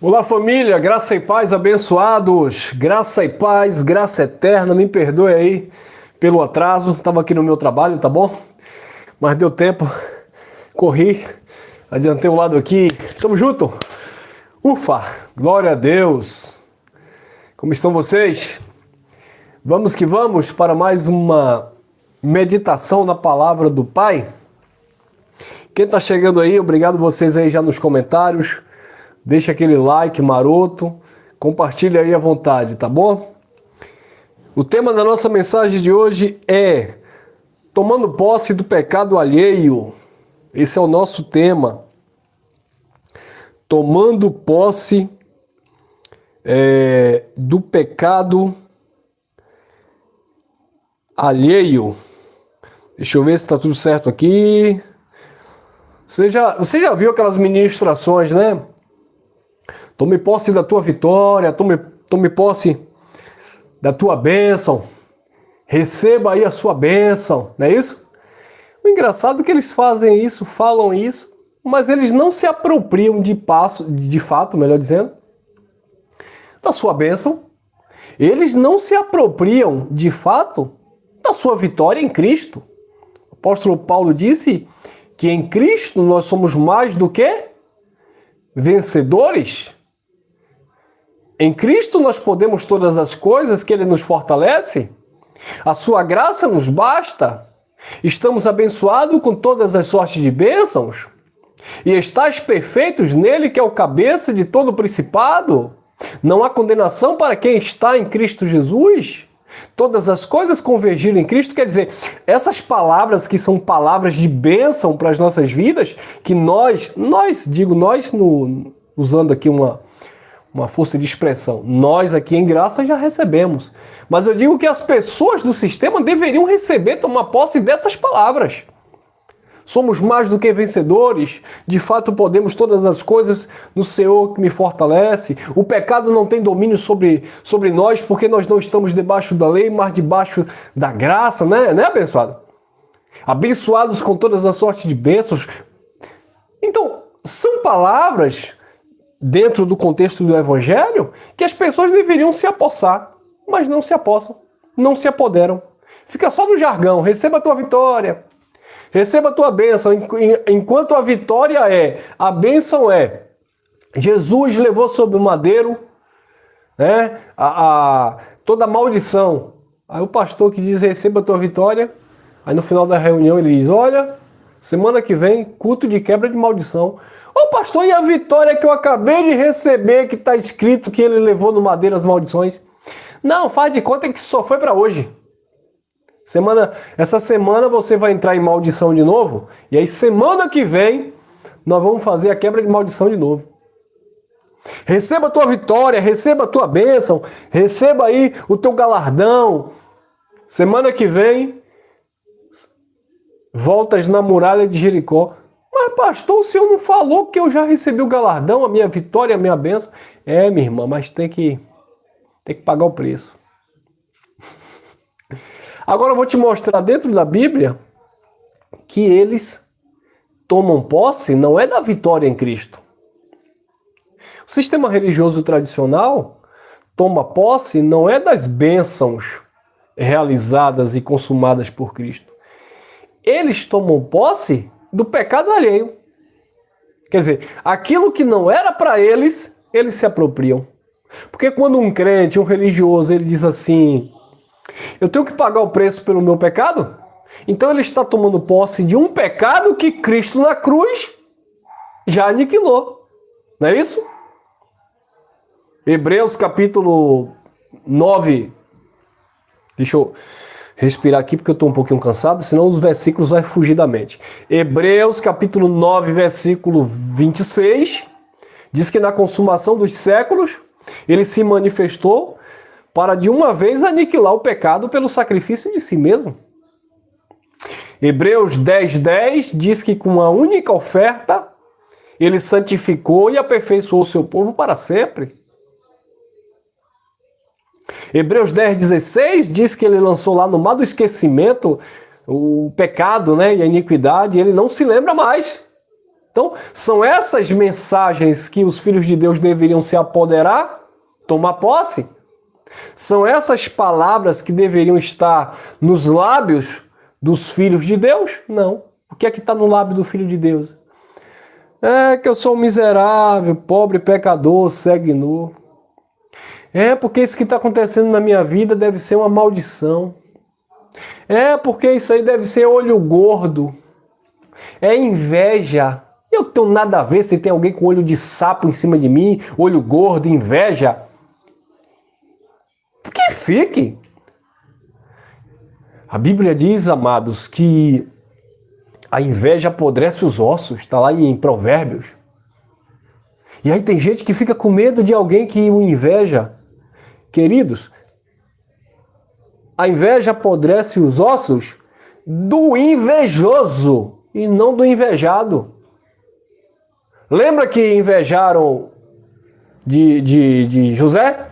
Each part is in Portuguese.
Olá família, graça e paz abençoados, graça e paz, graça eterna, me perdoe aí pelo atraso, estava aqui no meu trabalho, tá bom? Mas deu tempo, corri, adiantei um lado aqui, tamo junto, ufa, glória a Deus, como estão vocês? Vamos que vamos para mais uma meditação na palavra do Pai. Quem tá chegando aí, obrigado vocês aí já nos comentários. Deixa aquele like maroto, compartilha aí à vontade, tá bom? O tema da nossa mensagem de hoje é tomando posse do pecado alheio. Esse é o nosso tema. Tomando posse do pecado alheio. Deixa eu ver se está tudo certo aqui. Você já viu aquelas ministrações, né? Tome posse da tua vitória, tome posse da tua bênção, receba aí a sua bênção, não é isso? O engraçado é que eles fazem isso, falam isso, mas eles não se apropriam de fato, melhor dizendo, da sua bênção. Eles não se apropriam de fato da sua vitória em Cristo. O apóstolo Paulo disse que em Cristo nós somos mais do que vencedores. Em Cristo nós podemos todas as coisas que Ele nos fortalece. A sua graça nos basta. Estamos abençoados com todas as sortes de bênçãos. E estáis perfeitos nele, que é o cabeça de todo o principado. Não há condenação para quem está em Cristo Jesus. Todas as coisas convergiram em Cristo. Quer dizer, essas palavras que são palavras de bênção para as nossas vidas, que usando aqui uma força de expressão, nós aqui em graça já recebemos. Mas eu digo que as pessoas do sistema deveriam receber, tomar posse dessas palavras. Somos mais do que vencedores, de fato podemos todas as coisas no Senhor que me fortalece. O pecado não tem domínio sobre nós, porque nós não estamos debaixo da lei, mas debaixo da graça, né abençoado? Abençoados com todas as sortes de bênçãos. Então, são palavras dentro do contexto do Evangelho, que as pessoas deveriam se apossar, mas não se apossam, não se apoderam. Fica só no jargão, receba a tua vitória, receba a tua bênção, enquanto a vitória a bênção Jesus levou sobre o madeiro toda a maldição. Aí o pastor que diz, receba a tua vitória, aí no final da reunião ele diz, olha, semana que vem, culto de quebra de maldição. Ô pastor, e a vitória que eu acabei de receber, que está escrito que ele levou no madeiro as maldições? Não, faz de conta que só foi para hoje. Essa semana você vai entrar em maldição de novo, e aí semana que vem nós vamos fazer a quebra de maldição de novo. Receba a tua vitória, receba a tua bênção, receba aí o teu galardão. Semana que vem, voltas na muralha de Jericó. Mas pastor, o senhor não falou que eu já recebi o galardão, a minha vitória, a minha bênção? Minha irmã, mas tem que pagar o preço. Agora eu vou te mostrar dentro da Bíblia que eles tomam posse não é da vitória em Cristo. O sistema religioso tradicional toma posse não é das bênçãos realizadas e consumadas por Cristo. Eles tomam posse do pecado alheio. Quer dizer, aquilo que não era para eles, eles se apropriam. Porque quando um crente, um religioso, ele diz assim, eu tenho que pagar o preço pelo meu pecado, então ele está tomando posse de um pecado que Cristo na cruz já aniquilou. Não é isso? Hebreus capítulo 9. Deixa eu respirar aqui porque eu estou um pouquinho cansado, senão os versículos vão fugir da mente. Hebreus capítulo 9, versículo 26, diz que na consumação dos séculos, ele se manifestou para de uma vez aniquilar o pecado pelo sacrifício de si mesmo. Hebreus 10:10 diz que com uma única oferta, ele santificou e aperfeiçoou o seu povo para sempre. Hebreus 10:16 diz que ele lançou lá no mar do esquecimento o pecado, e a iniquidade, e ele não se lembra mais. Então, são essas mensagens que os filhos de Deus deveriam se apoderar, tomar posse? São essas palavras que deveriam estar nos lábios dos filhos de Deus? Não. O que é que está no lábio do filho de Deus? É que eu sou um miserável, pobre, pecador, cego e nu. É porque isso que está acontecendo na minha vida deve ser uma maldição. É porque isso aí deve ser olho gordo. É inveja. Eu não tenho nada a ver se tem alguém com olho de sapo em cima de mim, olho gordo, inveja. Que fique. A Bíblia diz, amados, que a inveja apodrece os ossos. Está lá em Provérbios. E aí tem gente que fica com medo de alguém que o inveja. Queridos, a inveja apodrece os ossos do invejoso e não do invejado. Lembra que invejaram de José?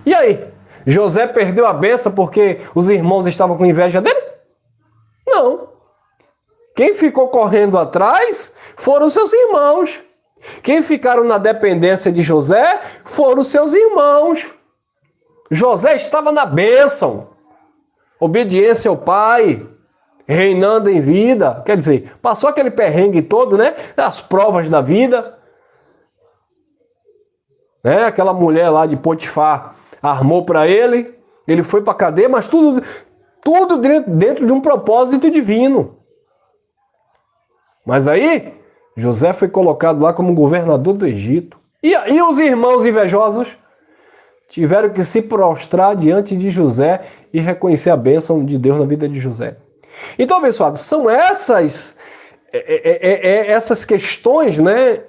E aí? José perdeu a bênção porque os irmãos estavam com inveja dele? Não. Quem ficou correndo atrás foram seus irmãos. Quem ficaram na dependência de José foram seus irmãos. José estava na bênção, obediência ao pai, reinando em vida. Quer dizer, passou aquele perrengue todo, né? As provas da vida. Né? Aquela mulher lá de Potifar armou para ele, ele foi para a cadeia, mas tudo dentro de um propósito divino. Mas aí, José foi colocado lá como governador do Egito. E os irmãos invejosos tiveram que se prostrar diante de José e reconhecer a bênção de Deus na vida de José. Então, abençoados, são essas questões, né,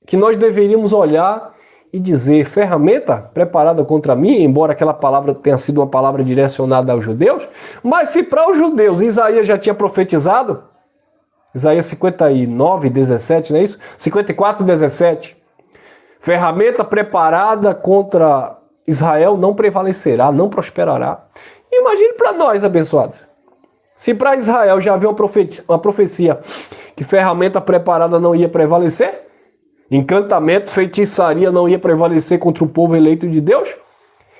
que nós deveríamos olhar e dizer: ferramenta preparada contra mim, embora aquela palavra tenha sido uma palavra direcionada aos judeus, mas se para os judeus Isaías já tinha profetizado, Isaías 59, 17, não é isso? 54, 17. Ferramenta preparada contra Israel não prevalecerá, não prosperará. Imagine para nós, abençoados. Se para Israel já havia uma profecia que ferramenta preparada não ia prevalecer, encantamento, feitiçaria não ia prevalecer contra o povo eleito de Deus,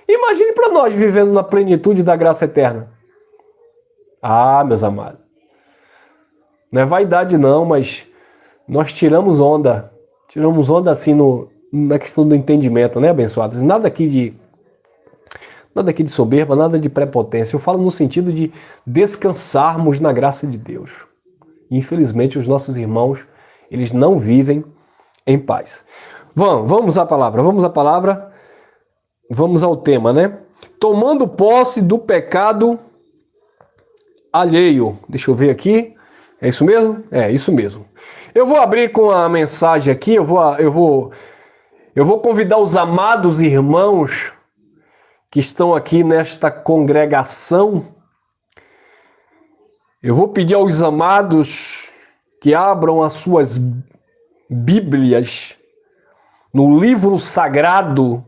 imagine para nós vivendo na plenitude da graça eterna. Ah, meus amados. Não é vaidade não, mas nós tiramos onda assim na questão do entendimento, né, abençoados? Nada aqui de soberba, nada de prepotência. Eu falo no sentido de descansarmos na graça de Deus. Infelizmente, os nossos irmãos, eles não vivem em paz. Vamos à palavra, vamos ao tema, né? Tomando posse do pecado alheio. Deixa eu ver aqui. É isso mesmo? É isso mesmo. Eu vou abrir com a mensagem aqui, eu vou convidar os amados irmãos que estão aqui nesta congregação. Eu vou pedir aos amados que abram as suas Bíblias no livro sagrado,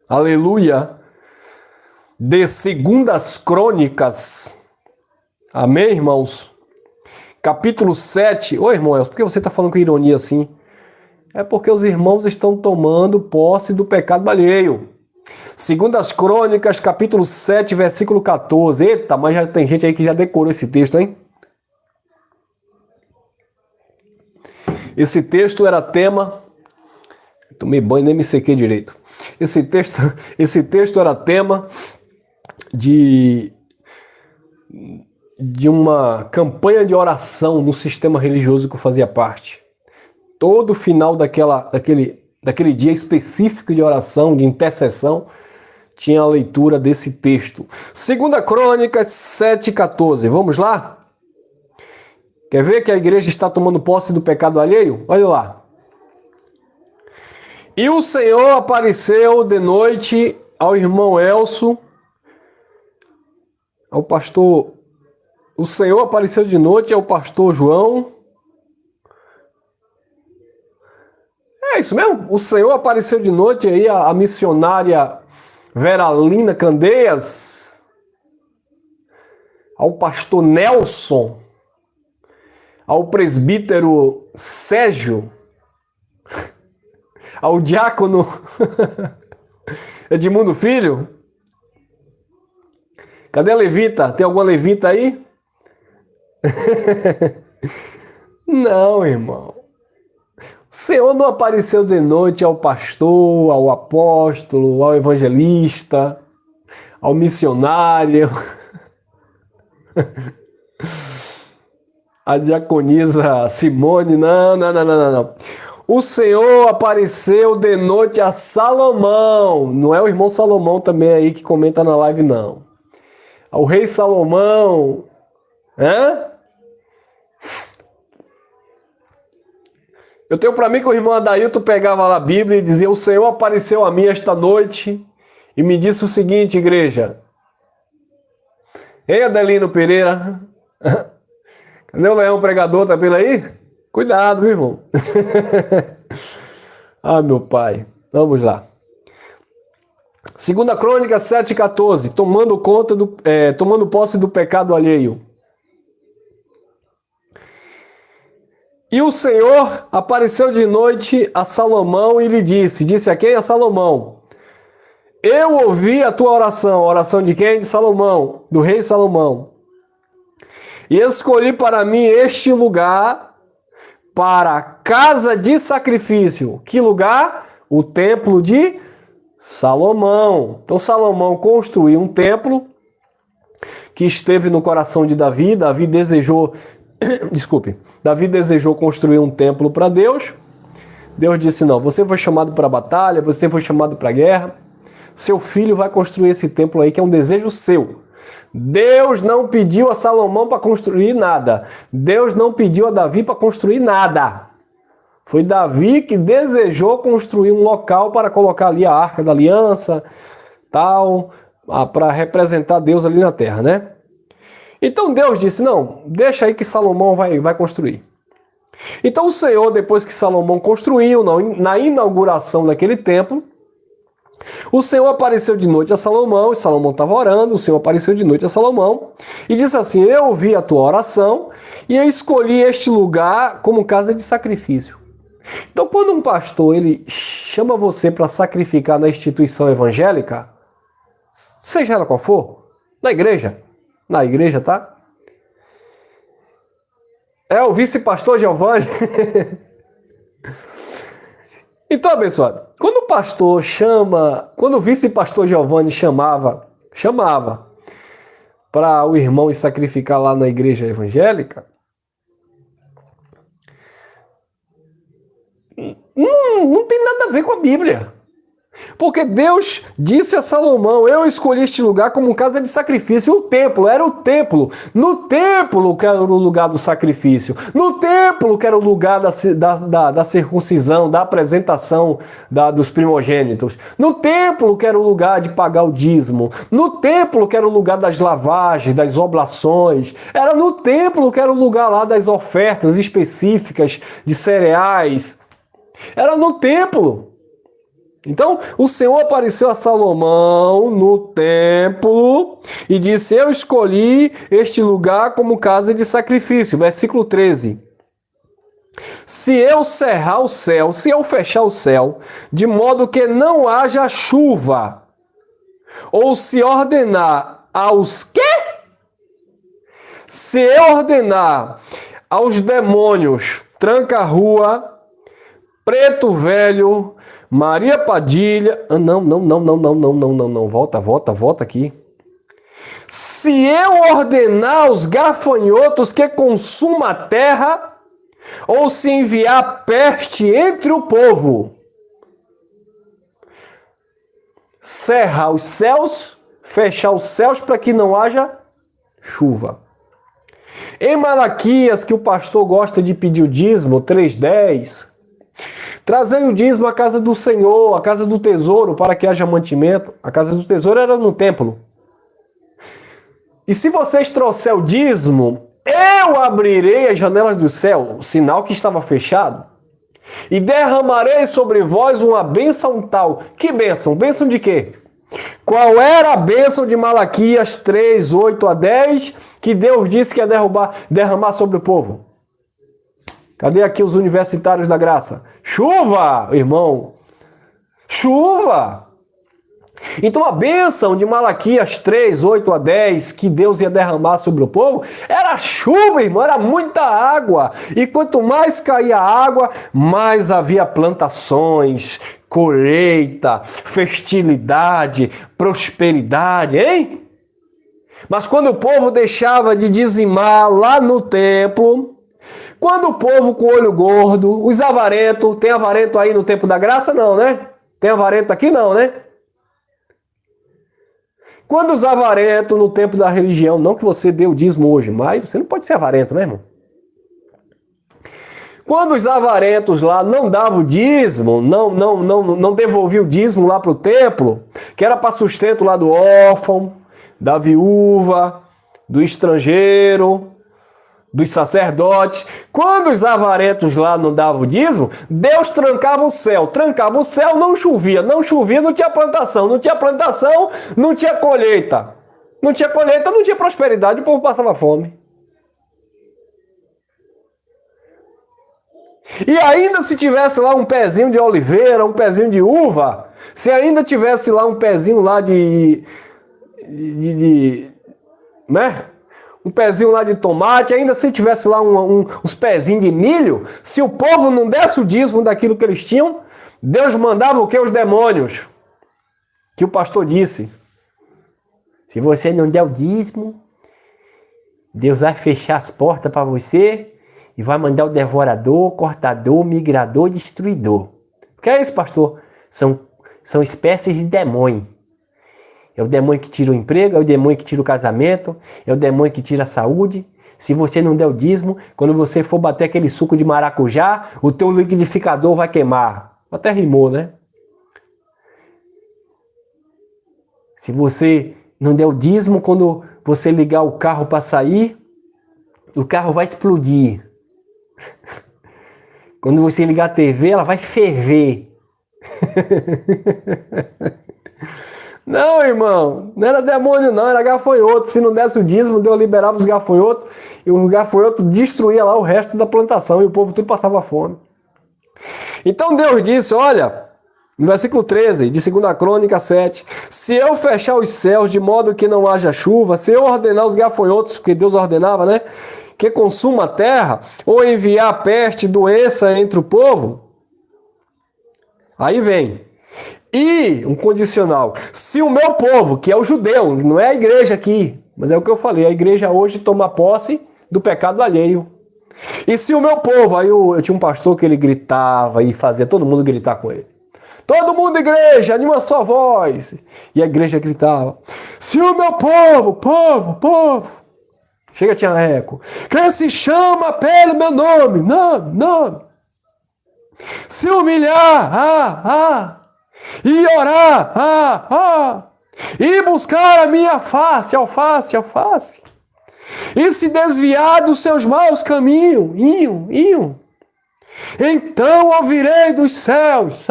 aleluia, de 2 Crônicas. Amém, irmãos? Capítulo 7. Ô, irmão Elcio, por que você está falando com ironia assim? É porque os irmãos estão tomando posse do pecado alheio. 2 Crônicas, capítulo 7, versículo 14. Eita, mas já tem gente aí que já decorou esse texto, hein? Esse texto era tema... Tomei banho e nem me sequei direito. Esse texto era tema de uma campanha de oração no sistema religioso que eu fazia parte. Todo final daquele dia específico de oração, de intercessão, tinha a leitura desse texto. 2 Crônicas 7,14. Vamos lá? Quer ver que a igreja está tomando posse do pecado alheio? Olha lá. E o Senhor apareceu de noite ao irmão Elcio, ao pastor... O Senhor apareceu de noite ao pastor João. É isso mesmo? O Senhor apareceu de noite aí a missionária Veralina Candeias, ao pastor Nelson, ao presbítero Sérgio, ao diácono Edmundo Filho. Cadê a levita? Tem alguma levita aí? Não, irmão. O Senhor não apareceu de noite ao pastor, ao apóstolo, ao evangelista, ao missionário, a diaconisa Simone. Não. O Senhor apareceu de noite a Salomão. Não é o irmão Salomão também aí que comenta na live, não. Ao rei Salomão. Eu tenho para mim que o irmão Adailton pegava lá a Bíblia e dizia: o Senhor apareceu a mim esta noite e me disse o seguinte, igreja. Ei, Adelino Pereira. Cadê o leão pregador? Tá pelo aí? Cuidado, viu, irmão? Ah, meu pai. Vamos lá. 2 Crônicas 7,14. Tomando posse do pecado alheio. E o Senhor apareceu de noite a Salomão e lhe disse. Disse a quem? A Salomão. Eu ouvi a tua oração. A oração de quem? De Salomão. Do rei Salomão. E escolhi para mim este lugar para a casa de sacrifício. Que lugar? O templo de Salomão. Então Salomão construiu um templo que esteve no coração de Davi. Davi desejou construir um templo para Deus. Deus disse: não, você foi chamado para a batalha, você foi chamado para a guerra. Seu filho vai construir esse templo aí, que é um desejo seu. Deus não pediu a Salomão para construir nada. Deus não pediu a Davi para construir nada. Foi Davi que desejou construir um local para colocar ali a Arca da Aliança, tal, para representar Deus ali na terra, né? Então Deus disse: não, deixa aí que Salomão vai construir. Então o Senhor, depois que Salomão construiu, na inauguração daquele templo, o Senhor apareceu de noite a Salomão, e Salomão estava orando. O Senhor apareceu de noite a Salomão e disse assim: eu ouvi a tua oração e eu escolhi este lugar como casa de sacrifício. Então, quando um pastor ele chama você para sacrificar na instituição evangélica, seja ela qual for, na igreja, tá? É o vice-pastor Giovanni. Então, abençoado, quando o vice-pastor Giovanni chamava para o irmão ir sacrificar lá na igreja evangélica, não tem nada a ver com a Bíblia. Porque Deus disse a Salomão: eu escolhi este lugar como casa de sacrifício. O templo era o templo. No templo que era o lugar do sacrifício. No templo que era o lugar da circuncisão, da apresentação dos primogênitos. No templo que era o lugar de pagar o dízimo. No templo que era o lugar das lavagens, das oblações. Era no templo que era o lugar lá das ofertas específicas de cereais. Era no templo. Então, o Senhor apareceu a Salomão no templo e disse: eu escolhi este lugar como casa de sacrifício. Versículo 13. Se eu cerrar o céu, se eu fechar o céu, de modo que não haja chuva, ou se ordenar aos quê? Se eu ordenar aos demônios, Tranca-Rua, Preto Velho, Maria Padilha... Não. Volta aqui. Se eu ordenar aos gafanhotos que consuma a terra, ou se enviar peste entre o povo, cerrar os céus, fechar os céus para que não haja chuva. Em Malaquias, que o pastor gosta de pedir o dízimo, 3:10... trazei o dízimo à casa do Senhor, à casa do tesouro, para que haja mantimento. A casa do tesouro era no templo. E se vocês trouxerem o dízimo, eu abrirei as janelas do céu, o sinal que estava fechado, e derramarei sobre vós uma bênção tal. Que bênção? Bênção de quê? Qual era a bênção de Malaquias 3:8-10, que Deus disse que ia derramar sobre o povo? Cadê aqui os universitários da graça? Chuva, irmão! Chuva! Então a bênção de Malaquias 3, 8 a 10, que Deus ia derramar sobre o povo, era chuva, irmão, era muita água. E quanto mais caía água, mais havia plantações, colheita, fertilidade, prosperidade, hein? Mas quando o povo deixava de dizimar lá no templo, quando o povo com olho gordo, os avarentos, tem avarento aí no tempo da graça? Não, né? Tem avarento aqui? Não, né? Quando os avarentos no tempo da religião, não que você dê o dízimo hoje, mas você não pode ser avarento, né, irmão? Quando os avarentos lá não davam o dízimo, não devolviam o dízimo lá para o templo, que era para sustento lá do órfão, da viúva, do estrangeiro, dos sacerdotes. Quando os avarentos lá não davam o dízimo, Deus trancava o céu, não chovia, não tinha plantação, não tinha colheita. Não tinha colheita, não tinha prosperidade, o povo passava fome. E ainda se tivesse lá um pezinho de oliveira, um pezinho de uva, se ainda tivesse lá um pezinho lá né? Um pezinho lá de tomate, ainda se tivesse lá uns pezinhos de milho, se o povo não desse o dízimo daquilo que eles tinham, Deus mandava o que? Os demônios. Que o pastor disse. Se você não der o dízimo, Deus vai fechar as portas para você e vai mandar o devorador, cortador, migrador, destruidor. O que é isso, pastor? São espécies de demônio. É o demônio que tira o emprego, é o demônio que tira o casamento, é o demônio que tira a saúde. Se você não der o dízimo, quando você for bater aquele suco de maracujá, o teu liquidificador vai queimar. Até rimou, né? Se você não der o dízimo, quando você ligar o carro para sair, o carro vai explodir. Quando você ligar a TV, ela vai ferver. Não, irmão, não era demônio não, era gafanhoto. Se não desse o dízimo, Deus liberava os gafanhotos e o gafanhoto destruía lá o resto da plantação e o povo tudo passava fome. Então Deus disse, olha, no versículo 13 de 2 Crônica 7, se eu fechar os céus de modo que não haja chuva, se eu ordenar os gafanhotos, porque Deus ordenava, né, que consuma a terra, ou enviar peste, doença entre o povo, aí vem. E um condicional, se o meu povo, que é o judeu, não é a igreja aqui, mas é o que eu falei, a igreja hoje toma posse do pecado alheio. E se o meu povo, aí eu tinha um pastor que ele gritava e fazia todo mundo gritar com ele. Todo mundo igreja, de uma só voz. E a igreja gritava, se o meu povo, chega tinha eco, que se chama pelo meu nome, nome, se humilhar, e orar, e buscar a minha face, alface, e se desviar dos seus maus caminhos, então ouvirei dos céus,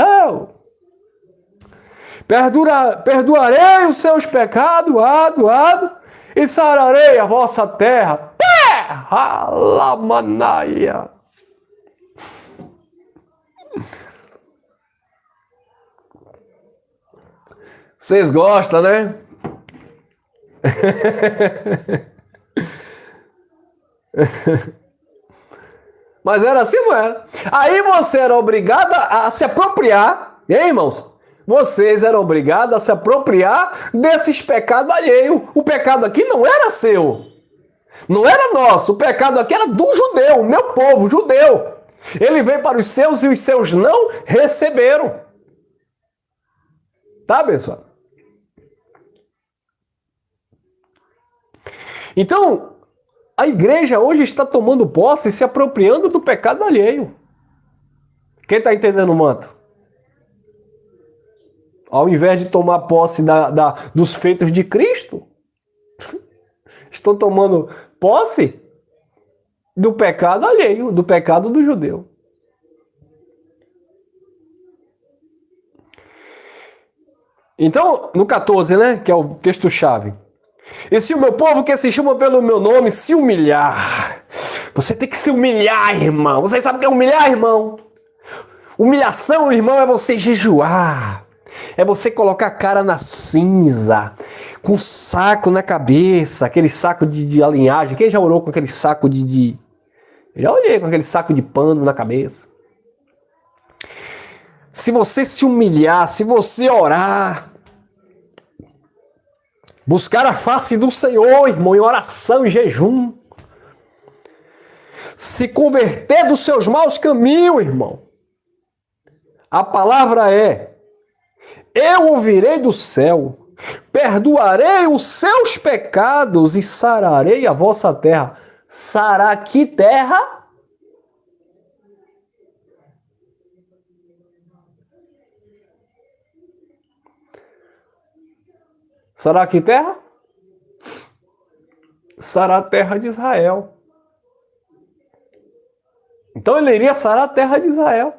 perdoarei os seus pecados, e sararei a vossa terra, Lamanaia. Vocês gostam, né? Mas era assim, não era? Aí você era obrigado a se apropriar, hein, irmãos? Vocês eram obrigados a se apropriar desses pecados alheios. O pecado aqui não era seu. Não era nosso. O pecado aqui era do judeu, o meu povo, judeu. Ele veio para os seus e os seus não receberam. Tá, pessoal? Então, a igreja hoje está tomando posse e se apropriando do pecado alheio. Quem está entendendo o manto? Ao invés de tomar posse dos feitos de Cristo, estão tomando posse do pecado alheio, do pecado do judeu. Então, no 14, né, que é o texto-chave. E se o meu povo que se chama pelo meu nome se humilhar, Você tem que se humilhar, irmão. Você sabe o que é humilhar, irmão? Humilhação, irmão, é você jejuar. É você colocar a cara na cinza, com saco na cabeça, aquele saco de alinhagem. Quem já orou com aquele saco de... Eu já olhei com aquele saco de pano na cabeça. Se você se humilhar, se você orar, buscar a face do Senhor, irmão, em oração e jejum, se converter dos seus maus caminhos, irmão, a palavra é: eu ouvirei do céu, perdoarei os seus pecados e sararei a vossa terra. Sarar que terra? Sarar que terra? Sarar a terra de Israel. Então ele iria sarar a terra de Israel,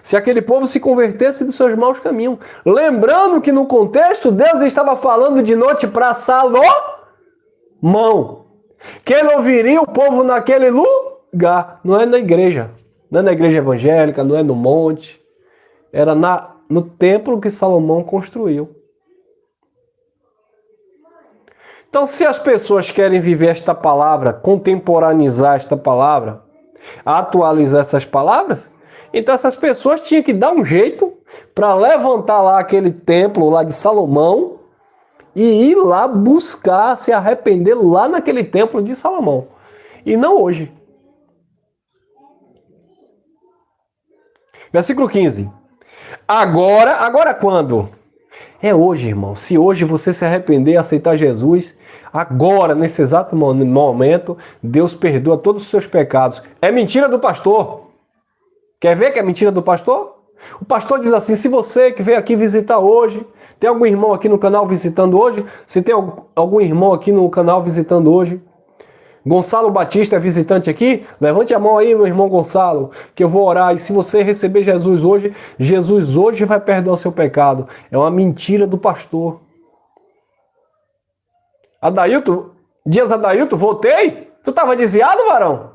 se aquele povo se convertesse dos seus maus caminhos. Lembrando que no contexto, Deus estava falando de noite para Salomão, que ele ouviria o povo naquele lugar. Não é na igreja, não é na igreja evangélica, não é no monte. Era no templo que Salomão construiu. Então, se as pessoas querem viver esta palavra, contemporaneizar esta palavra, atualizar essas palavras, então essas pessoas tinham que dar um jeito para levantar lá aquele templo lá de Salomão e ir lá buscar se arrepender lá naquele templo de Salomão. E não hoje. Versículo 15. Agora quando? É hoje, irmão. Se hoje você se arrepender e aceitar Jesus, agora, nesse exato momento, Deus perdoa todos os seus pecados. É mentira do pastor. Quer ver que é mentira do pastor? O pastor diz assim: se você que veio aqui visitar hoje, tem algum irmão aqui no canal visitando hoje? Se tem algum irmão aqui no canal visitando hoje? Gonçalo Batista é visitante aqui? Levante a mão aí, meu irmão Gonçalo, que eu vou orar. E se você receber Jesus hoje vai perdoar o seu pecado. É uma mentira do pastor. Dias Adailton, voltei? Tu estava desviado, varão?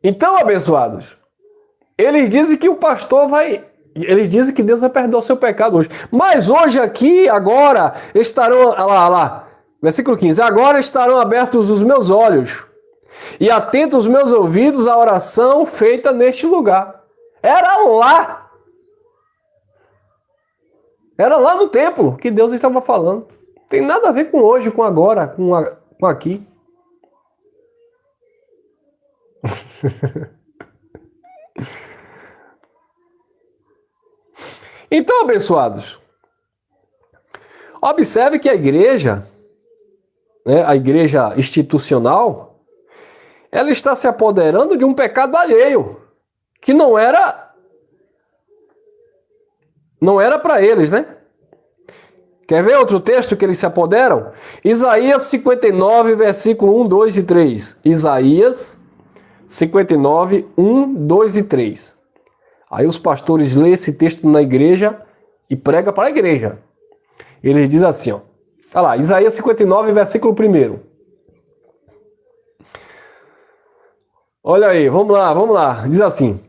Então, abençoados, eles dizem que o pastor vai... Eles dizem que Deus vai perdoar o seu pecado hoje. Mas hoje aqui, agora, estarão... lá, versículo 15. Agora estarão abertos os meus olhos e atentos os meus ouvidos à oração feita neste lugar. Era lá no templo que Deus estava falando. Não tem nada a ver com hoje, com agora, com aqui. Então, abençoados, observe que a igreja institucional, ela está se apoderando de um pecado alheio, que não era para eles, né? Quer ver outro texto que eles se apoderam? Isaías 59, versículo 1, 2 e 3. Isaías 59, 1, 2 e 3. Aí os pastores lêem esse texto na igreja e pregam para a igreja. Ele diz assim, ó. Olha lá, Isaías 59, versículo 1. Olha aí, vamos lá. Diz assim: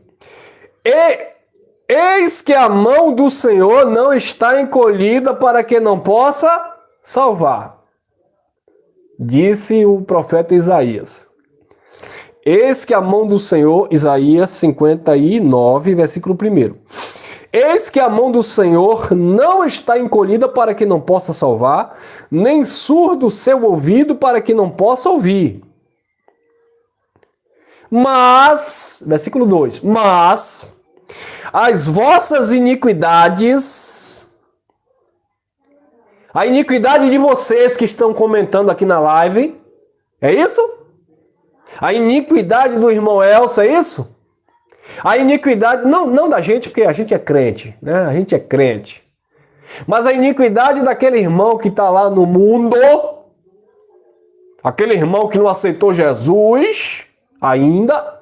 eis que a mão do Senhor não está encolhida para que não possa salvar. Disse o profeta Isaías. Eis que a mão do Senhor, Isaías 59, versículo 1. Eis que a mão do Senhor não está encolhida para que não possa salvar, nem surdo o seu ouvido para que não possa ouvir. Mas, versículo 2, mas as vossas iniquidades, a iniquidade de vocês que estão comentando aqui na live, é isso? A iniquidade do irmão Elcio, é isso? A iniquidade, não da gente, porque a gente é crente, né? A gente é crente. Mas a iniquidade daquele irmão que está lá no mundo, aquele irmão que não aceitou Jesus ainda,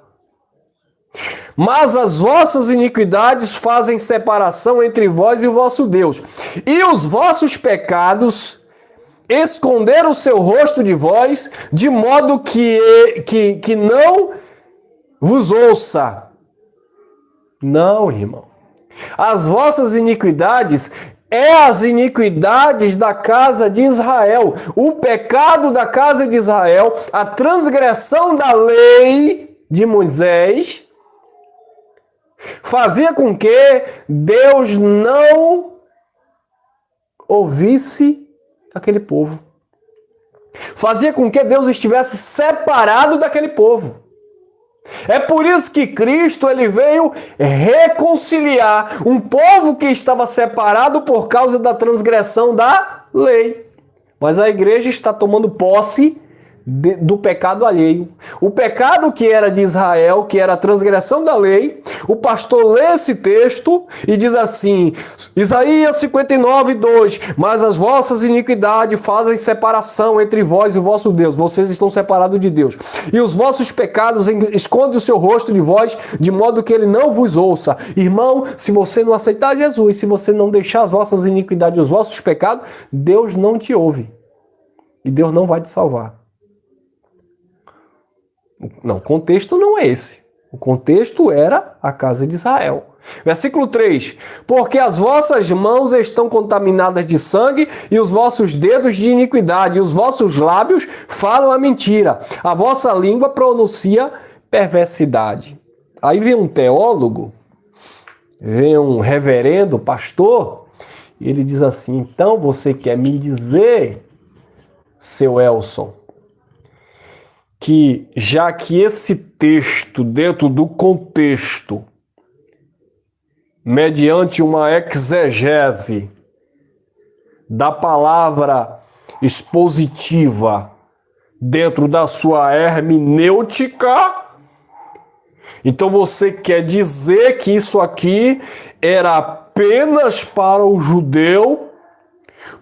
Mas as vossas iniquidades fazem separação entre vós e o vosso Deus. E os vossos pecados esconderam o seu rosto de vós, de modo que não vos ouça. Não, irmão. As vossas iniquidades as iniquidades da casa de Israel. O pecado da casa de Israel, a transgressão da lei de Moisés, fazia com que Deus não ouvisse aquele povo. Fazia com que Deus estivesse separado daquele povo. É por isso que Cristo ele veio reconciliar um povo que estava separado por causa da transgressão da lei. Mas a igreja está tomando posse do pecado alheio. O pecado que era de Israel, que era a transgressão da lei, o pastor lê esse texto e diz assim, Isaías 59, 2, mas as vossas iniquidades fazem separação entre vós e o vosso Deus. Vocês estão separados de Deus. E os vossos pecados escondem o seu rosto de vós, de modo que ele não vos ouça. Irmão, se você não aceitar Jesus, se você não deixar as vossas iniquidades, os vossos pecados, Deus não te ouve. E Deus não vai te salvar. Não, o contexto não é esse. O contexto era a casa de Israel. Versículo 3. Porque as vossas mãos estão contaminadas de sangue e os vossos dedos de iniquidade, e os vossos lábios falam a mentira. A vossa língua pronuncia perversidade. Aí vem um teólogo, vem um reverendo, pastor, e ele diz assim, então você quer me dizer, seu Elson, que já que esse texto, dentro do contexto, mediante uma exegese da palavra expositiva, dentro da sua hermenêutica, então você quer dizer que isso aqui era apenas para o judeu,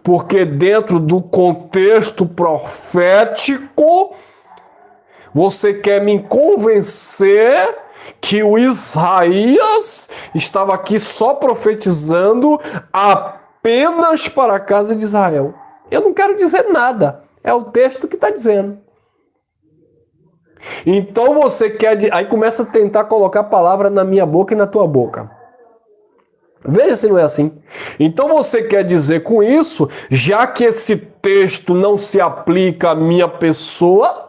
porque dentro do contexto profético, você quer me convencer que o Isaías estava aqui só profetizando apenas para a casa de Israel. Eu não quero dizer nada. É o texto que está dizendo. Então você quer... Aí começa a tentar colocar a palavra na minha boca e na tua boca. Veja se não é assim. Então você quer dizer com isso, já que esse texto não se aplica à minha pessoa...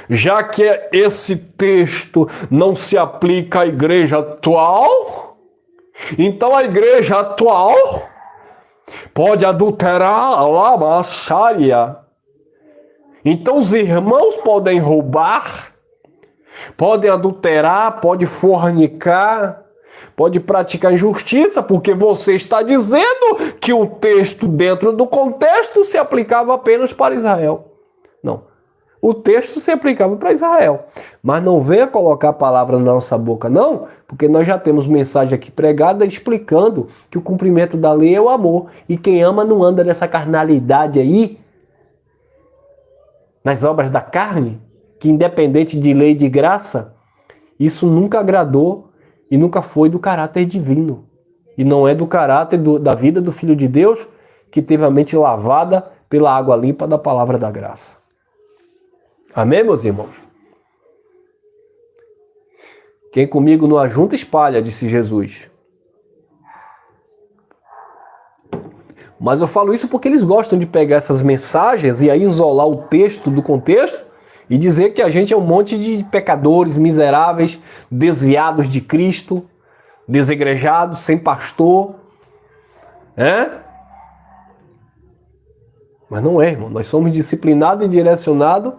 Já que esse texto não se aplica à igreja atual, então a igreja atual pode adulterar a lamaçaria. Então os irmãos podem roubar, podem adulterar, podem fornicar, pode praticar injustiça, porque você está dizendo que o texto dentro do contexto se aplicava apenas para Israel. Não. O texto se aplicava para Israel. Mas não venha colocar a palavra na nossa boca, não, porque nós já temos mensagem aqui pregada explicando que o cumprimento da lei é o amor. E quem ama não anda nessa carnalidade aí, nas obras da carne, que independente de lei e de graça, isso nunca agradou e nunca foi do caráter divino. E não é do caráter da vida do Filho de Deus, que teve a mente lavada pela água limpa da palavra da graça. Amém, meus irmãos? Quem comigo não ajunta, espalha, disse Jesus. Mas eu falo isso porque eles gostam de pegar essas mensagens e aí isolar o texto do contexto e dizer que a gente é um monte de pecadores miseráveis, desviados de Cristo, desigrejados, sem pastor. Mas não é, irmão. Nós somos disciplinados e direcionados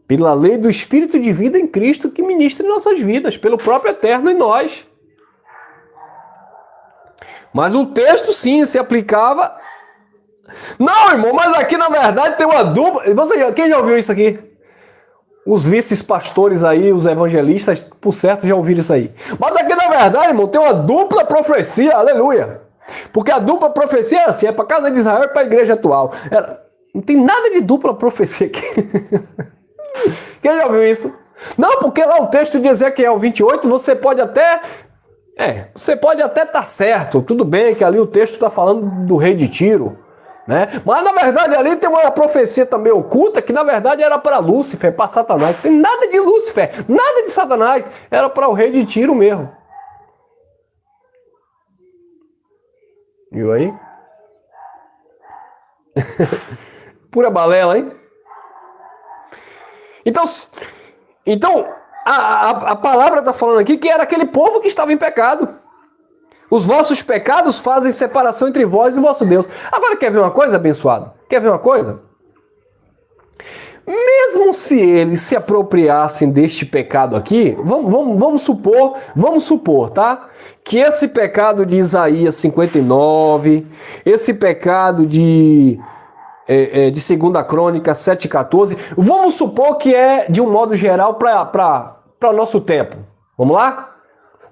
pela lei do Espírito de vida em Cristo que ministra em nossas vidas, pelo próprio Eterno em nós. Mas o texto sim se aplicava. Não, irmão, mas aqui na verdade tem uma dupla. Quem já ouviu isso aqui? Os vices-pastores aí, os evangelistas, por certo, já ouviram isso aí. Mas aqui na verdade, irmão, tem uma dupla profecia, aleluia. Porque a dupla profecia é assim, é para a casa de Israel e para a igreja atual. Não tem nada de dupla profecia aqui. Quem já ouviu isso? Não, porque lá o texto de Ezequiel 28, você pode até estar certo. Tudo bem que ali o texto está falando do rei de Tiro, né? Mas na verdade ali tem uma profecia também oculta que na verdade era para Lúcifer, para Satanás. Não tem nada de Lúcifer, nada de Satanás. Era para o rei de Tiro mesmo. Viu aí? Pura balela, hein? Então a palavra está falando aqui que era aquele povo que estava em pecado. Os vossos pecados fazem separação entre vós e o vosso Deus. Agora, quer ver uma coisa, abençoado? Quer ver uma coisa? Mesmo se eles se apropriassem deste pecado aqui, vamos supor, tá? Que esse pecado de Isaías 59, esse pecado de 2 Crônicas 7,14, vamos supor que é de um modo geral para o nosso tempo. Vamos lá?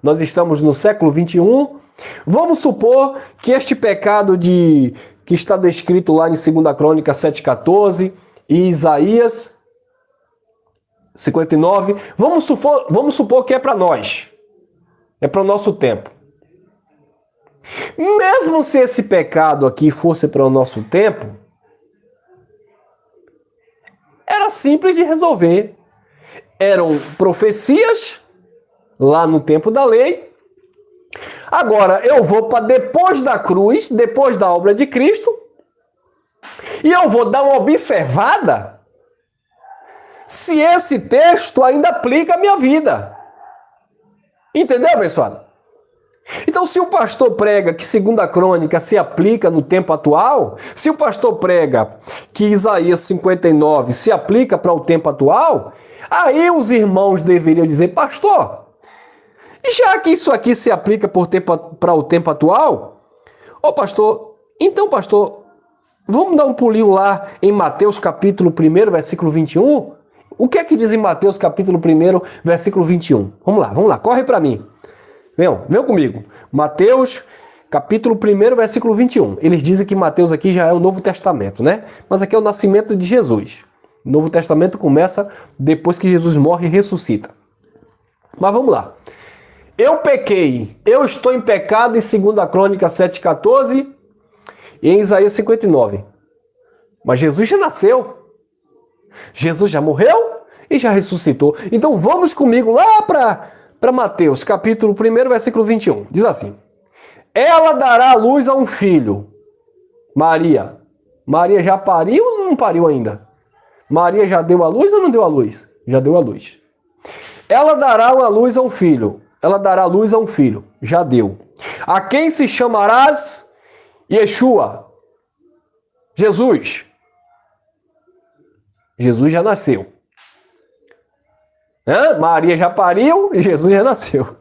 Nós estamos no século 21. Vamos supor que este pecado que está descrito lá em 2 Crônicas 7,14 e Isaías 59, vamos supor que é para nós. É para o nosso tempo. Mesmo se esse pecado aqui fosse para o nosso tempo, era simples de resolver. Eram profecias lá no tempo da lei. Agora eu vou para depois da cruz, depois da obra de Cristo, e eu vou dar uma observada se esse texto ainda aplica à minha vida. Entendeu, abençoado? Então, se o pastor prega que 2 Crônica se aplica no tempo atual, se o pastor prega que Isaías 59 se aplica para o tempo atual, aí os irmãos deveriam dizer, pastor, já que isso aqui se aplica para o tempo atual, então, pastor, vamos dar um pulinho lá em Mateus capítulo 1, versículo 21? O que é que diz em Mateus capítulo 1, versículo 21? Vamos lá, corre para mim. Venham comigo. Mateus capítulo 1, versículo 21. Eles dizem que Mateus aqui já é o Novo Testamento, né? Mas aqui é o nascimento de Jesus. O Novo Testamento começa depois que Jesus morre e ressuscita. Mas vamos lá. Eu pequei, eu estou em pecado em 2 Crônicas 7,14 e em Isaías 59. Mas Jesus já nasceu. Jesus já morreu e já ressuscitou. Então vamos comigo lá para Mateus, capítulo 1, versículo 21. Diz assim: ela dará à luz a um filho. Maria. Maria já pariu ou não pariu ainda? Maria já deu à luz ou não deu à luz? Já deu à luz. Ela dará à luz a um filho. Ela dará à luz a um filho. Já deu. A quem se chamarás? Yeshua. Jesus. Jesus já nasceu. Maria já pariu e Jesus já nasceu.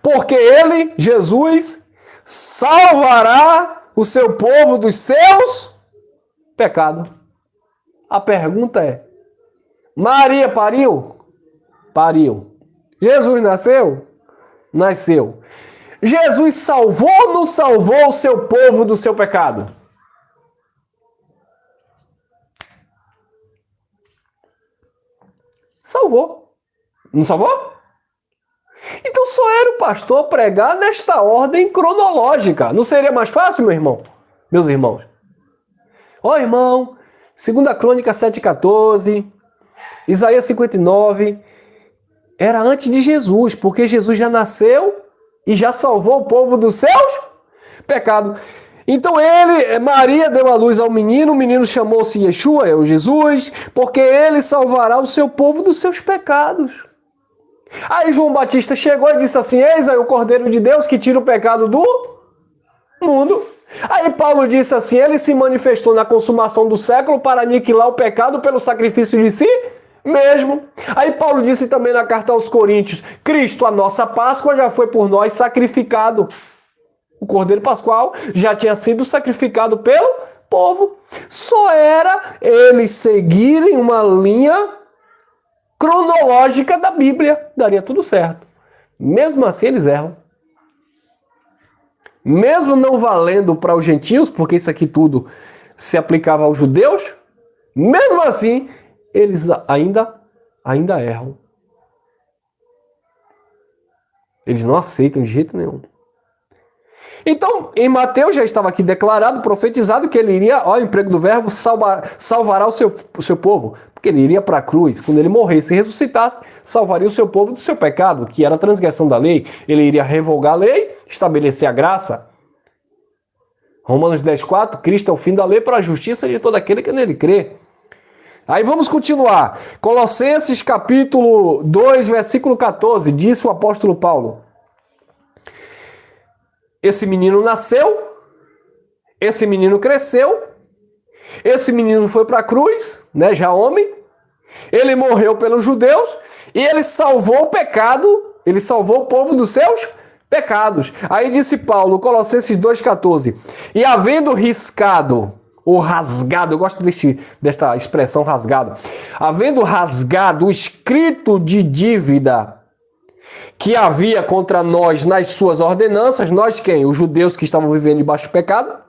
Porque ele, Jesus, salvará o seu povo dos seus pecados. A pergunta é: Maria pariu? Pariu. Jesus nasceu? Nasceu. Jesus salvou ou não salvou o seu povo do seu pecado? Salvou. Não salvou? Então só era o pastor pregar nesta ordem cronológica. Não seria mais fácil, meus irmãos? Irmão, 2 Crônica 7,14, Isaías 59, era antes de Jesus, porque Jesus já nasceu e já salvou o povo dos seus pecados. Então Maria deu à luz ao menino, o menino chamou-se Yeshua, é o Jesus, porque ele salvará o seu povo dos seus pecados. Aí João Batista chegou e disse assim: eis aí o Cordeiro de Deus que tira o pecado do mundo. Aí Paulo disse assim: ele se manifestou na consumação do século para aniquilar o pecado pelo sacrifício de si mesmo. Aí Paulo disse também na carta aos Coríntios: Cristo, a nossa Páscoa, já foi por nós sacrificado. O Cordeiro Pascual já tinha sido sacrificado pelo povo. Só era eles seguirem uma linha cronológica da Bíblia. Daria tudo certo. Mesmo assim, eles erram. Mesmo não valendo para os gentios, porque isso aqui tudo se aplicava aos judeus, mesmo assim, eles ainda ainda erram. Eles não aceitam de jeito nenhum. Então, em Mateus já estava aqui declarado, profetizado, que ele iria, olha o emprego do verbo, salvará o seu povo. Porque ele iria para a cruz. Quando ele morresse e ressuscitasse, salvaria o seu povo do seu pecado, que era a transgressão da lei. Ele iria revogar a lei, estabelecer a graça. Romanos 10,4, Cristo é o fim da lei para a justiça de todo aquele que nele crê. Aí vamos continuar. Colossenses capítulo 2, versículo 14, disse o apóstolo Paulo. Esse menino nasceu, esse menino cresceu, esse menino foi para a cruz, né, já homem, ele morreu pelos judeus e ele salvou o pecado, ele salvou o povo dos seus pecados. Aí disse Paulo, Colossenses 2,14, e havendo riscado, ou rasgado, eu gosto desta expressão rasgado, havendo rasgado o escrito de dívida que havia contra nós nas suas ordenanças, nós quem? Os judeus que estavam vivendo debaixo do pecado,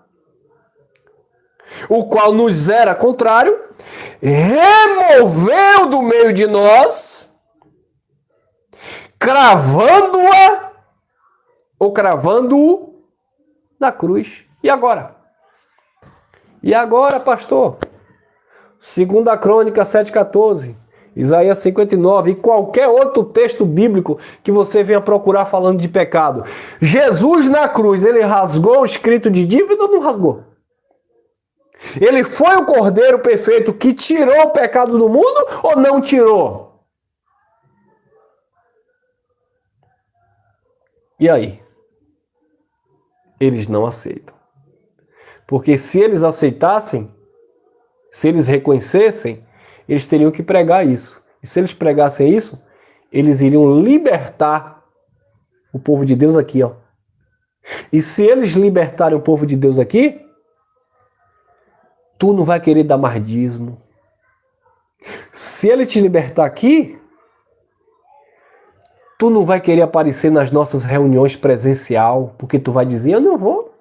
o qual nos era contrário, removeu do meio de nós, cravando-a, ou cravando-o na cruz. E agora? E agora, pastor? 2 Crônica 7,14. Isaías 59 e qualquer outro texto bíblico que você venha procurar falando de pecado. Jesus na cruz, ele rasgou o escrito de dívida ou não rasgou? Ele foi o Cordeiro perfeito que tirou o pecado do mundo ou não tirou? E aí? Eles não aceitam. Porque se eles aceitassem, se eles reconhecessem, eles teriam que pregar isso. E se eles pregassem isso, eles iriam libertar o povo de Deus aqui, ó. E se eles libertarem o povo de Deus aqui, tu não vai querer dar mais dízimo. Se ele te libertar aqui, tu não vai querer aparecer nas nossas reuniões presencial, porque tu vai dizer, eu não vou,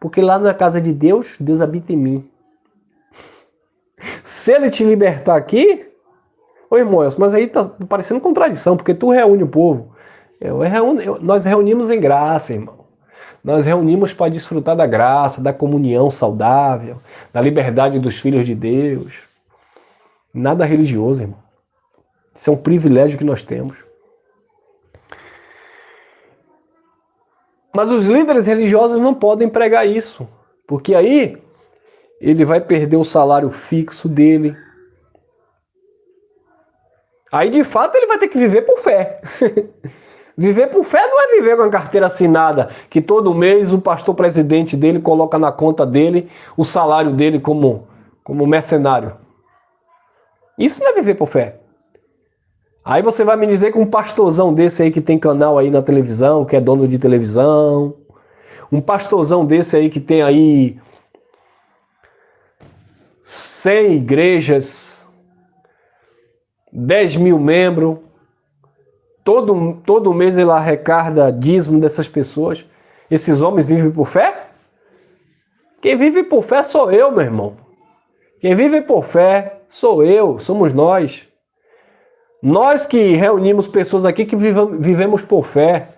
porque lá na casa de Deus, Deus habita em mim. Se ele te libertar aqui, ô irmão, mas aí tá parecendo contradição, porque tu reúne o povo. Nós reunimos em graça, irmão. Nós reunimos para desfrutar da graça, da comunhão saudável, da liberdade dos filhos de Deus. Nada religioso, irmão. Isso é um privilégio que nós temos. Mas os líderes religiosos não podem pregar isso, porque aí ele vai perder o salário fixo dele. Aí, de fato, ele vai ter que viver por fé. Viver por fé não é viver com a carteira assinada, que todo mês o pastor presidente dele coloca na conta dele o salário dele como mercenário. Isso não é viver por fé. Aí você vai me dizer que um pastorzão desse aí que tem canal aí na televisão, que é dono de televisão, um pastorzão desse aí que tem aí 100 igrejas, 10 mil membros, todo mês ele arrecada dízimo dessas pessoas. Esses homens vivem por fé? Quem vive por fé sou eu, meu irmão. Quem vive por fé sou eu, somos nós. Nós que reunimos pessoas aqui que vivemos por fé.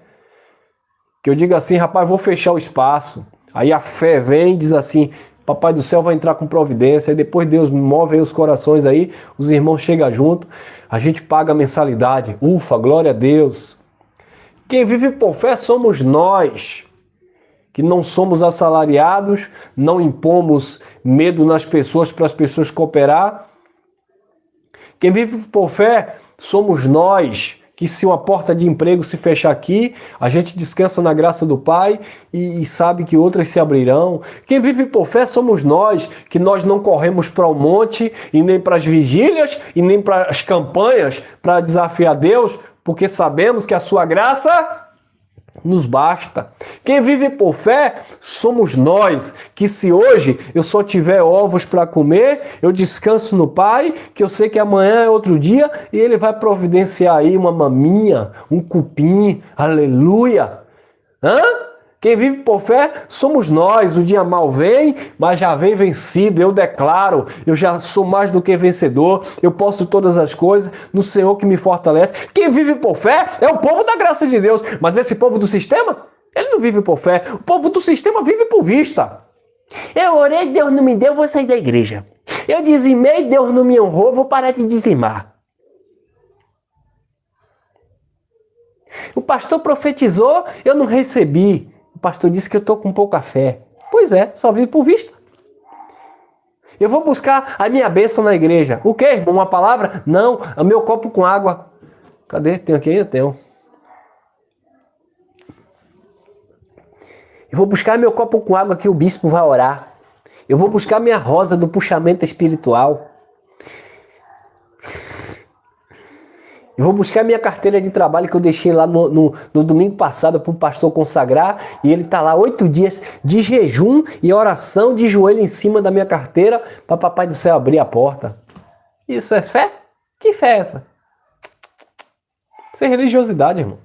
Que eu digo assim, rapaz, vou fechar o espaço. Aí a fé vem e diz assim, Papai do céu vai entrar com providência, aí depois Deus move aí os corações aí, os irmãos chegam junto, a gente paga a mensalidade. Ufa, glória a Deus. Quem vive por fé somos nós, que não somos assalariados, não impomos medo nas pessoas para as pessoas cooperar. Quem vive por fé somos nós, que se uma porta de emprego se fechar aqui, a gente descansa na graça do Pai e sabe que outras se abrirão. Quem vive por fé somos nós, que nós não corremos para o monte e nem para as vigílias e nem para as campanhas para desafiar Deus, porque sabemos que a sua graça nos basta. Quem vive por fé somos nós, que se hoje eu só tiver ovos para comer, eu descanso no Pai, que eu sei que amanhã é outro dia e Ele vai providenciar aí uma maminha, um cupim, aleluia. Quem vive por fé somos nós. O dia mal vem, mas já vem vencido. Eu declaro, eu já sou mais do que vencedor. Eu posso todas as coisas no Senhor que me fortalece. Quem vive por fé é o povo da graça de Deus. Mas esse povo do sistema, ele não vive por fé. O povo do sistema vive por vista. Eu orei, Deus não me deu, vou sair da igreja. Eu dizimei, Deus não me honrou, vou parar de dizimar. O pastor profetizou, eu não recebi. O pastor disse que eu estou com pouca fé. Pois é, só vivo por vista. Eu vou buscar a minha bênção na igreja. O quê, irmão? Uma palavra? Não, o meu copo com água. Cadê? Tem aqui ainda? Tenho. Eu vou buscar meu copo com água que o bispo vai orar. Eu vou buscar minha rosa do puxamento espiritual. Eu vou buscar minha carteira de trabalho que eu deixei lá no domingo passado para o pastor consagrar. E ele está lá 8 dias de jejum e oração de joelho em cima da minha carteira para papai do céu abrir a porta. Isso é fé? Que fé é essa? Isso é religiosidade, irmão.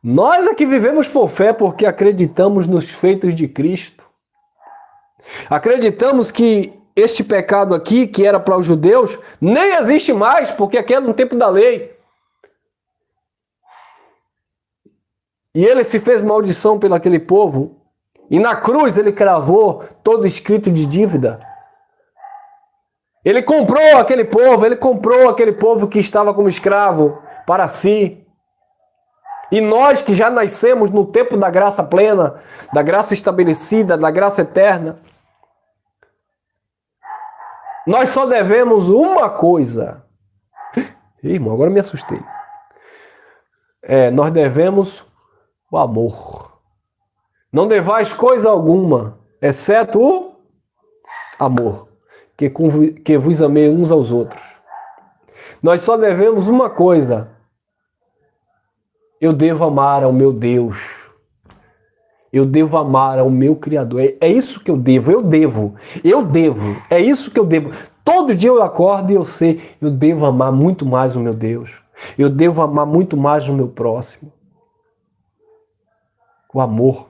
Nós aqui vivemos por fé porque acreditamos nos feitos de Cristo. Acreditamos que este pecado aqui, que era para os judeus, nem existe mais, porque aqui é no tempo da lei. E ele se fez maldição pelo aquele povo, e na cruz ele cravou todo escrito de dívida. Ele comprou aquele povo que estava como escravo para si. E nós que já nascemos no tempo da graça plena, da graça estabelecida, da graça eterna, nós só devemos uma coisa. Irmão, agora me assustei. Nós devemos o amor. Não devais coisa alguma, exceto o amor, que vos amei uns aos outros. Nós só devemos uma coisa. Eu devo amar ao meu Deus. Eu devo amar ao meu Criador. É isso que eu devo. É isso que eu devo. Todo dia eu acordo e eu sei, eu devo amar muito mais o meu Deus. Eu devo amar muito mais o meu próximo. O amor,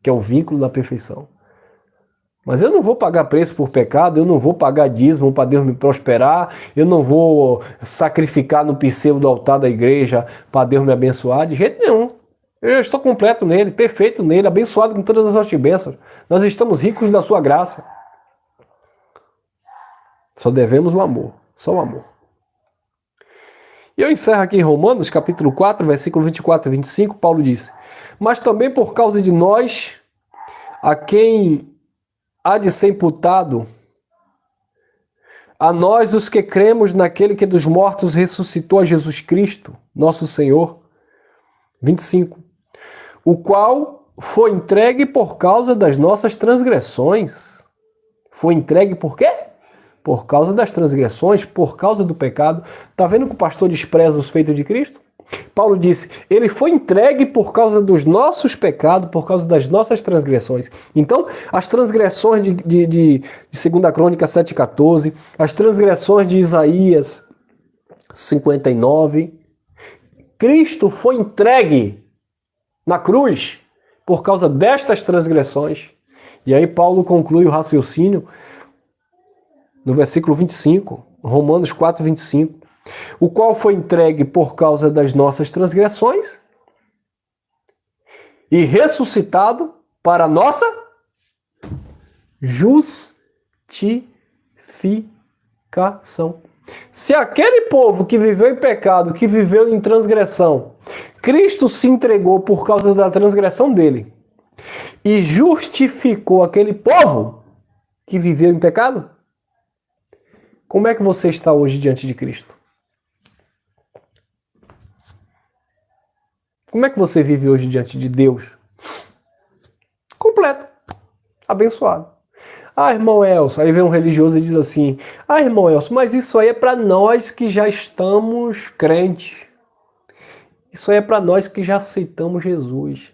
que é o vínculo da perfeição. Mas eu não vou pagar preço por pecado, eu não vou pagar dízimo para Deus me prosperar, eu não vou sacrificar no pseudo do altar da igreja para Deus me abençoar, de jeito nenhum. Eu já estou completo nele, perfeito nele, abençoado com todas as nossas bênçãos. Nós estamos ricos da sua graça. Só devemos o amor, só o amor. E eu encerro aqui em Romanos, capítulo 4, versículo 24 e 25, Paulo diz: mas também por causa de nós, a quem há de ser imputado, a nós os que cremos naquele que dos mortos ressuscitou a Jesus Cristo, nosso Senhor. 25. O qual foi entregue por causa das nossas transgressões. Foi entregue por quê? Por causa das transgressões, por causa do pecado. Está vendo que o pastor despreza os feitos de Cristo? Paulo disse, ele foi entregue por causa dos nossos pecados, por causa das nossas transgressões. Então, as transgressões de 2 Crônicas 7,14, as transgressões de Isaías 59, Cristo foi entregue na cruz por causa destas transgressões. E aí Paulo conclui o raciocínio no versículo 25, Romanos 4, 25. O qual foi entregue por causa das nossas transgressões e ressuscitado para a nossa justificação. Se aquele povo que viveu em pecado, que viveu em transgressão, Cristo se entregou por causa da transgressão dele e justificou aquele povo que viveu em pecado, como é que você está hoje diante de Cristo? Como é que você vive hoje diante de Deus? Completo. Abençoado. Ah, irmão Elcio, aí vem um religioso e diz assim, ah, irmão Elcio, mas isso aí é para nós que já estamos crentes. Isso aí é para nós que já aceitamos Jesus.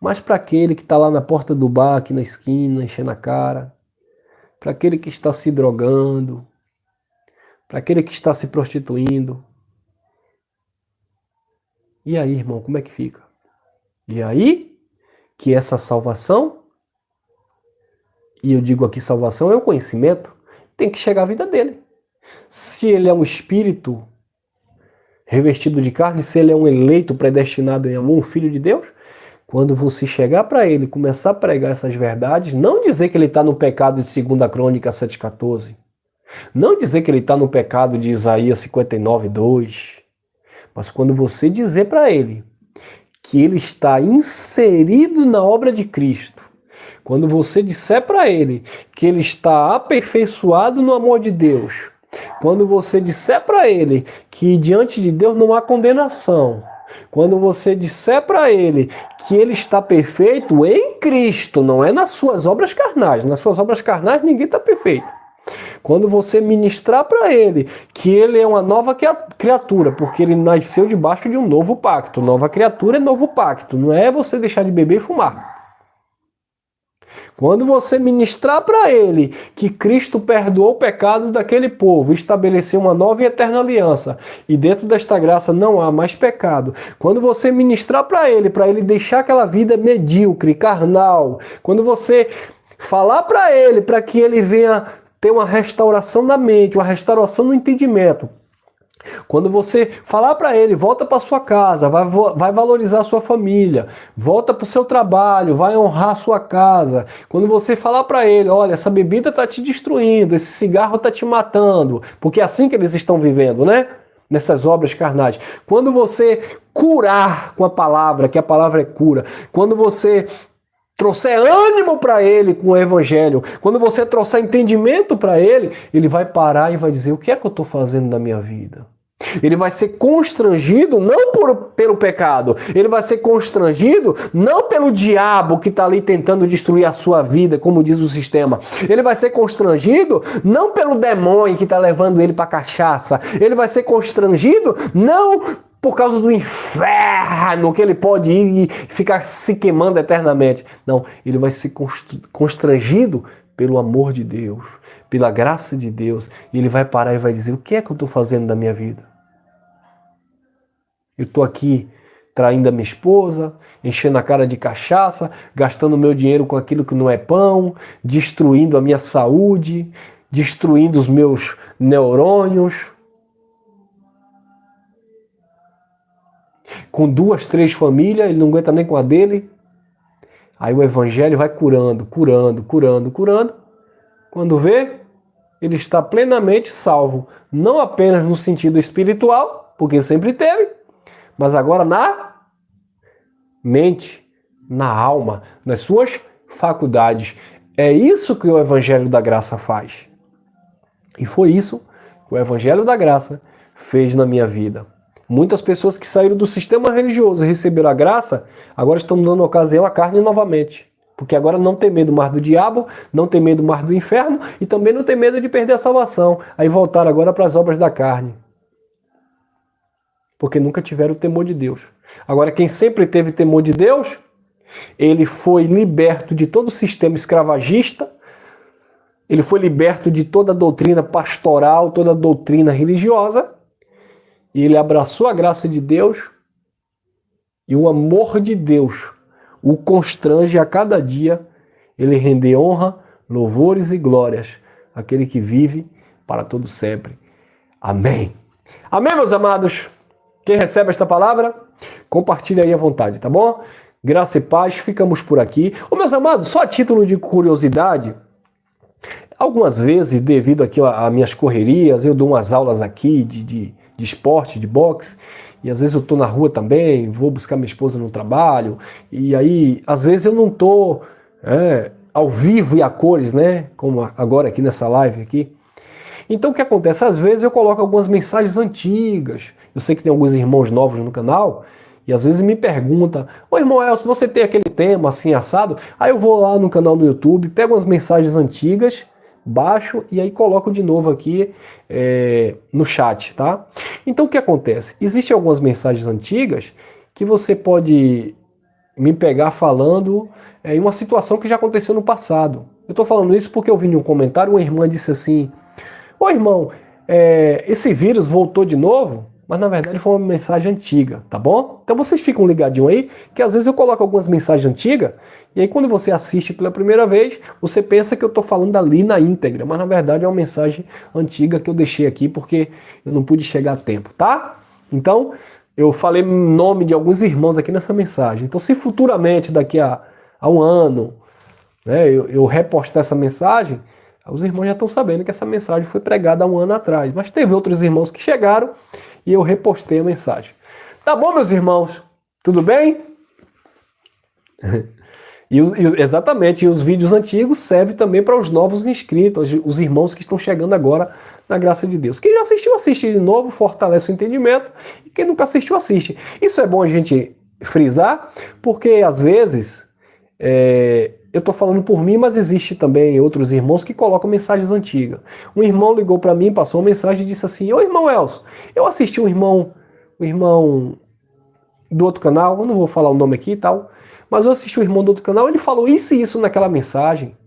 Mas para aquele que está lá na porta do bar, aqui na esquina, enchendo a cara, para aquele que está se drogando, para aquele que está se prostituindo. E aí, irmão, como é que fica? E aí que essa salvação, e eu digo aqui salvação é o conhecimento, tem que chegar à vida dele. Se ele é um espírito revestido de carne, se ele é um eleito predestinado em amor, um filho de Deus, quando você chegar para ele, começar a pregar essas verdades, não dizer que ele está no pecado de 2 Crônica 7,14, não dizer que ele está no pecado de Isaías 59,2, mas quando você dizer para ele que ele está inserido na obra de Cristo, quando você disser para ele que ele está aperfeiçoado no amor de Deus, quando você disser para ele que diante de Deus não há condenação, quando você disser para ele que ele está perfeito em Cristo, não é nas suas obras carnais, nas suas obras carnais ninguém está perfeito. Quando você ministrar para ele que ele é uma nova criatura, porque ele nasceu debaixo de um novo pacto. Nova criatura é novo pacto, não é você deixar de beber e fumar. Quando você ministrar para ele que Cristo perdoou o pecado daquele povo, estabeleceu uma nova e eterna aliança, e dentro desta graça não há mais pecado. Quando você ministrar para ele deixar aquela vida medíocre, carnal, quando você falar para ele para que ele venha ter uma restauração da mente, uma restauração no entendimento. Quando você falar para ele, volta para sua casa, vai valorizar a sua família, volta para o seu trabalho, vai honrar a sua casa. Quando você falar para ele, olha, essa bebida está te destruindo, esse cigarro está te matando, porque é assim que eles estão vivendo, né? Nessas obras carnais. Quando você curar com a palavra, que a palavra é cura, quando você trouxer ânimo para ele com o evangelho, quando você trouxer entendimento para ele, ele vai parar e vai dizer, o que é que eu estou fazendo na minha vida? Ele vai ser constrangido não pelo pecado, ele vai ser constrangido não pelo diabo que está ali tentando destruir a sua vida, como diz o sistema. Ele vai ser constrangido não pelo demônio que está levando ele para cachaça. Ele vai ser constrangido não por causa do inferno que ele pode ir e ficar se queimando eternamente. Não, ele vai ser constrangido pelo amor de Deus, pela graça de Deus. E ele vai parar e vai dizer, o que é que eu estou fazendo da minha vida? Eu estou aqui traindo a minha esposa, enchendo a cara de cachaça, gastando meu dinheiro com aquilo que não é pão, destruindo a minha saúde, destruindo os meus neurônios. Com 2, 3 famílias, ele não aguenta nem com a dele. Aí o evangelho vai curando, curando, curando, curando. Quando vê, ele está plenamente salvo. Não apenas no sentido espiritual, porque sempre teve, mas agora na mente, na alma, nas suas faculdades. É isso que o evangelho da graça faz. E foi isso que o evangelho da graça fez na minha vida. Muitas pessoas que saíram do sistema religioso e receberam a graça, agora estão dando ocasião à carne novamente. Porque agora não tem medo mais do diabo, não tem medo mais do inferno e também não tem medo de perder a salvação. Aí voltaram agora para as obras da carne. Porque nunca tiveram o temor de Deus. Agora, quem sempre teve temor de Deus, ele foi liberto de todo o sistema escravagista, ele foi liberto de toda a doutrina pastoral, toda a doutrina religiosa, e ele abraçou a graça de Deus, e o amor de Deus o constrange a cada dia ele render honra, louvores e glórias àquele que vive para todo sempre. Amém. Amém, meus amados? Quem recebe esta palavra, compartilha aí à vontade, tá bom? Graça e paz, ficamos por aqui. Ô, meus amados, só a título de curiosidade, algumas vezes, devido aqui a minhas correrias, eu dou umas aulas aqui de esporte, de boxe, e às vezes eu estou na rua também, vou buscar minha esposa no trabalho, e aí, às vezes eu não estou ao vivo e a cores, né? Como agora aqui nessa live aqui. Então o que acontece? Às vezes eu coloco algumas mensagens antigas. Eu sei que tem alguns irmãos novos no canal, e às vezes me perguntam, ô irmão Elcio, você tem aquele tema assim assado? Aí eu vou lá no canal do YouTube, pego umas mensagens antigas, baixo e aí coloco de novo aqui no chat, tá? Então o que acontece? Existem algumas mensagens antigas que você pode me pegar falando em uma situação que já aconteceu no passado. Eu tô falando isso porque eu vi em um comentário, uma irmã disse assim, ô irmão, esse vírus voltou de novo? mas na verdade foi uma mensagem antiga, tá bom? Então vocês ficam ligadinhos aí, que às vezes eu coloco algumas mensagens antigas, e aí quando você assiste pela primeira vez, você pensa que eu estou falando ali na íntegra, mas na verdade é uma mensagem antiga que eu deixei aqui porque eu não pude chegar a tempo, tá? Então, eu falei em nome de alguns irmãos aqui nessa mensagem. Então, se futuramente, daqui a um ano, né, eu repostar essa mensagem, os irmãos já estão sabendo que essa mensagem foi pregada há um ano atrás. Mas teve outros irmãos que chegaram e eu repostei a mensagem. Tá bom, meus irmãos? Tudo bem? Exatamente, e os vídeos antigos servem também para os novos inscritos, os irmãos que estão chegando agora na graça de Deus. Quem já assistiu, assiste de novo, fortalece o entendimento, e quem nunca assistiu, assiste. Isso é bom a gente frisar, porque às vezes, eu estou falando por mim, mas existe também outros irmãos que colocam mensagens antigas. Um irmão ligou para mim, passou uma mensagem e disse assim: ô irmão Elcio, eu assisti um irmão do outro canal, eu não vou falar o nome aqui e tal, mas eu assisti o irmão do outro canal, ele falou isso e isso naquela mensagem.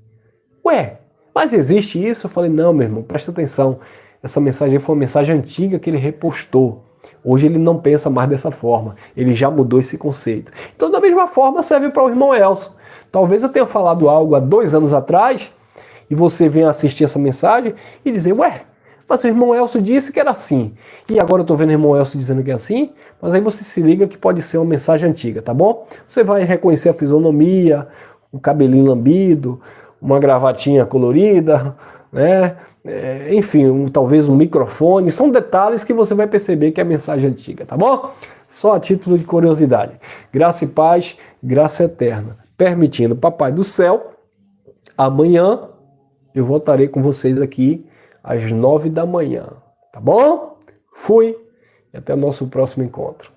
Ué, mas existe isso? Eu falei, não, meu irmão, presta atenção. Essa mensagem foi uma mensagem antiga que ele repostou. Hoje ele não pensa mais dessa forma. Ele já mudou esse conceito. Então, da mesma forma, serve para o irmão Elcio. Talvez eu tenha falado algo há 2 anos atrás e você venha assistir essa mensagem e dizer, ué, mas o irmão Elcio disse que era assim. E agora eu estou vendo o irmão Elcio dizendo que é assim, mas aí você se liga que pode ser uma mensagem antiga, tá bom? Você vai reconhecer a fisionomia, o cabelinho lambido, uma gravatinha colorida, né? Enfim, talvez um microfone. São detalhes que você vai perceber que é mensagem antiga, tá bom? Só a título de curiosidade. Graça e paz, graça eterna. Permitindo, Papai do Céu, amanhã eu voltarei com vocês aqui às 9 da manhã, tá bom? Fui e até o nosso próximo encontro.